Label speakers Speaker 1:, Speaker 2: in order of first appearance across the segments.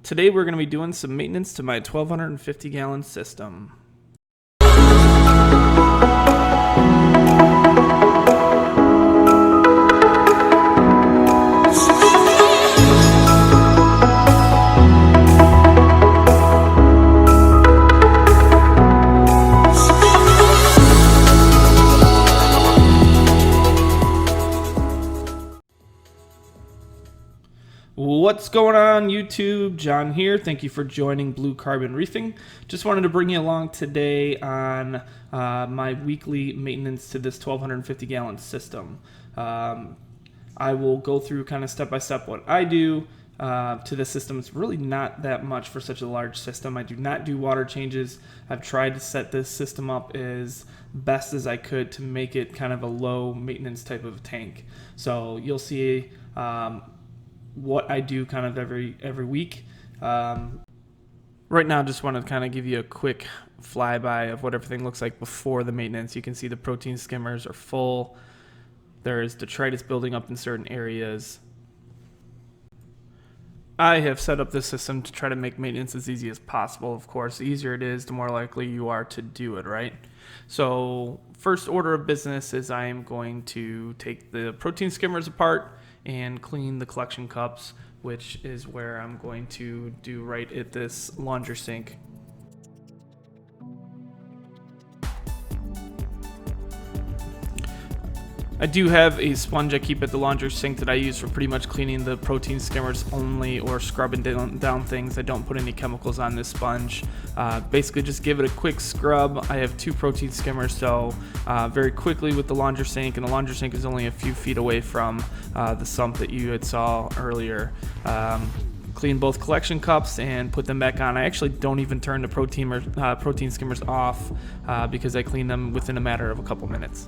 Speaker 1: Today we're going to be doing some maintenance to my 1250 gallon system. What's going on YouTube? John here. Thank you for joining Blue Carbon Reefing. Just wanted to bring you along today on my weekly maintenance to this 1250 gallon system. I will go through kind of step by step what I do to the system. It's really not that much for such a large system. I do not do water changes. I've tried to set this system up as best as I could to make it kind of a low maintenance type of tank. So you'll see what I do kind of every week. Right now I just want to kind of give you a quick flyby of what everything looks like before the maintenance. You can see the protein skimmers are full. There is detritus building up in certain areas. I have set up this system to try to make maintenance as easy as possible. Of course, the easier it is, the more likely you are to do it, right? So first order of business is I am going to take the protein skimmers apart and clean the collection cups, which is where I'm going to do right at this laundry sink. I do have a sponge I keep at the laundry sink that I use for pretty much cleaning the protein skimmers only, or scrubbing down things. I don't put any chemicals on this sponge. Basically just give it a quick scrub. I have 2 protein skimmers, so very quickly with the laundry sink, and the laundry sink is only a few feet away from the sump that you had saw earlier. Clean both collection cups and put them back on. I actually don't even turn the protein skimmers off because I clean them within a matter of a couple minutes.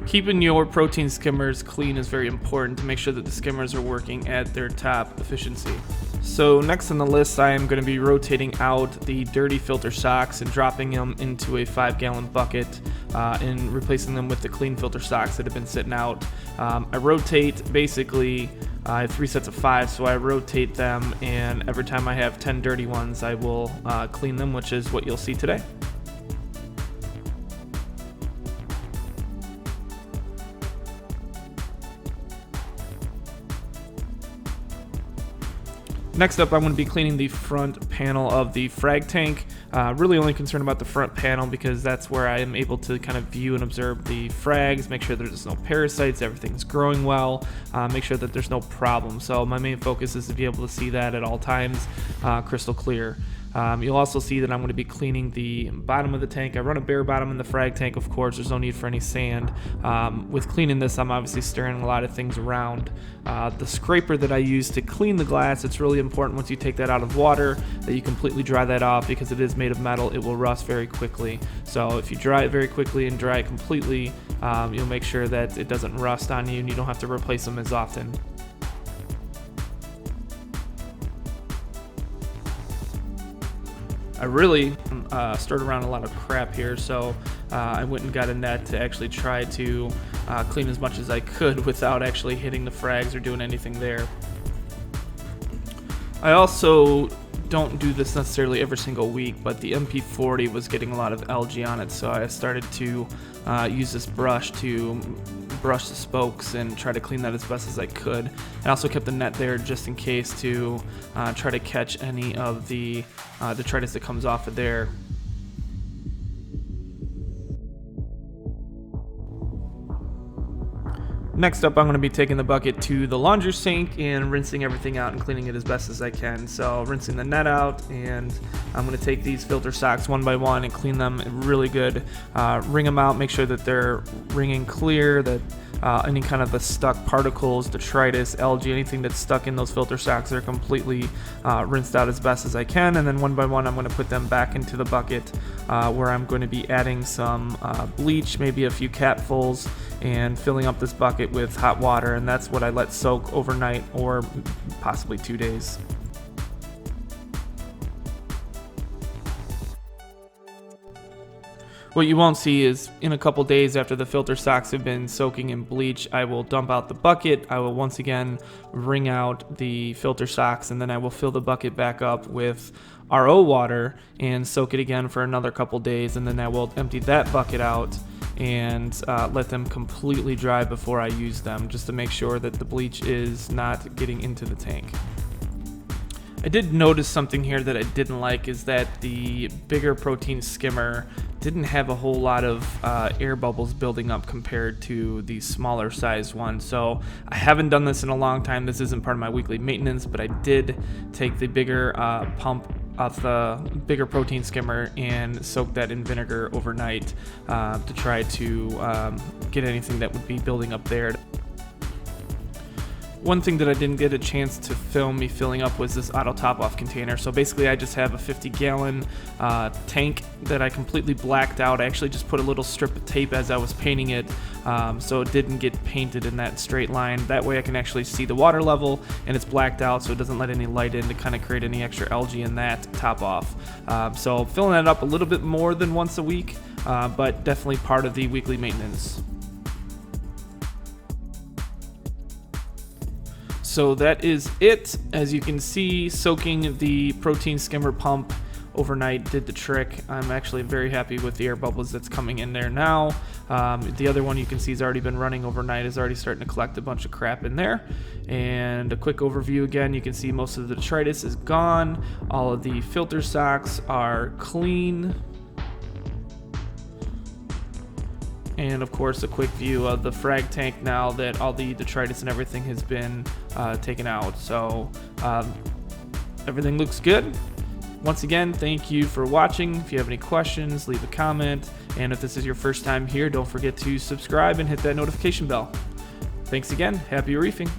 Speaker 1: Keeping your protein skimmers clean is very important to make sure that the skimmers are working at their top efficiency. So next on the list, I am going to be rotating out the dirty filter socks and dropping them into a 5-gallon bucket and replacing them with the clean filter socks that have been sitting out. I rotate basically, I have 3 sets of 5, so I rotate them, and every time I have 10 dirty ones, I will clean them, which is what you'll see today. Next up, I'm going to be cleaning the front panel of the Frag tank. Really only concerned about the front panel because that's where I am able to kind of view and observe the frags, make sure there's no parasites, everything's growing well, make sure that there's no problem. So my main focus is to be able to see that at all times, crystal clear. You'll also see that I'm going to be cleaning the bottom of the tank. I run a bare bottom in the Frag tank, of course. There's no need for any sand. With cleaning this, I'm obviously stirring a lot of things around. The scraper that I use to clean the glass, it's really important once you take that out of water that you completely dry that off, because it is made of metal. It will rust very quickly. So if you dry it very quickly and dry it completely, you'll make sure that it doesn't rust on you and you don't have to replace them as often. I really stirred around a lot of crap here, so I went and got a net to actually try to clean as much as I could without actually hitting the frags or doing anything there. I also don't do this necessarily every single week, but the MP40 was getting a lot of algae on it, so I started to use this brush to brush the spokes and try to clean that as best as I could. I also kept the net there just in case to try to catch any of the detritus that comes off of there. Next up, I'm going to be taking the bucket to the laundry sink and rinsing everything out and cleaning it as best as I can. So rinsing the net out, and I'm going to take these filter socks one by one and clean them really good. Wring them out, make sure that they're wringing clear, that any kind of the stuck particles, detritus, algae, anything that's stuck in those filter socks are completely rinsed out as best as I can. And then one by one, I'm going to put them back into the bucket where I'm going to be adding some bleach, maybe a few capfuls, and filling up this bucket with hot water, and that's what I let soak overnight or possibly 2 days. What you won't see is in a couple days after the filter socks have been soaking in bleach, I will dump out the bucket. I will once again wring out the filter socks, and then I will fill the bucket back up with RO water and soak it again for another couple days, and then I will empty that bucket out and let them completely dry before I use them, just to make sure that the bleach is not getting into the tank. I did notice something here that I didn't like, is that the bigger protein skimmer didn't have a whole lot of air bubbles building up compared to the smaller sized one. So I haven't done this in a long time. This isn't part of my weekly maintenance, but I did take the bigger pump off the bigger protein skimmer and soak that in vinegar overnight to try to get anything that would be building up there. One thing that I didn't get a chance to film me filling up was this auto top-off container. So basically I just have a 50-gallon tank that I completely blacked out. I actually just put a little strip of tape as I was painting it, so it didn't get painted in that straight line. That way I can actually see the water level, and it's blacked out so it doesn't let any light in to kind of create any extra algae in that top-off. So filling that up a little bit more than once a week, but definitely part of the weekly maintenance. So that is it. As you can see, soaking the protein skimmer pump overnight did the trick. I'm actually very happy with the air bubbles that's coming in there now. The other one you can see has already been running overnight, is already starting to collect a bunch of crap in there. And a quick overview again, you can see most of the detritus is gone. All of the filter socks are clean. And of course a quick view of the frag tank now that all the detritus and everything has been taken out. So everything looks good. Once again, thank you for watching. If you have any questions, leave a comment. And if this is your first time here, don't forget to subscribe and hit that notification bell. Thanks again. Happy reefing.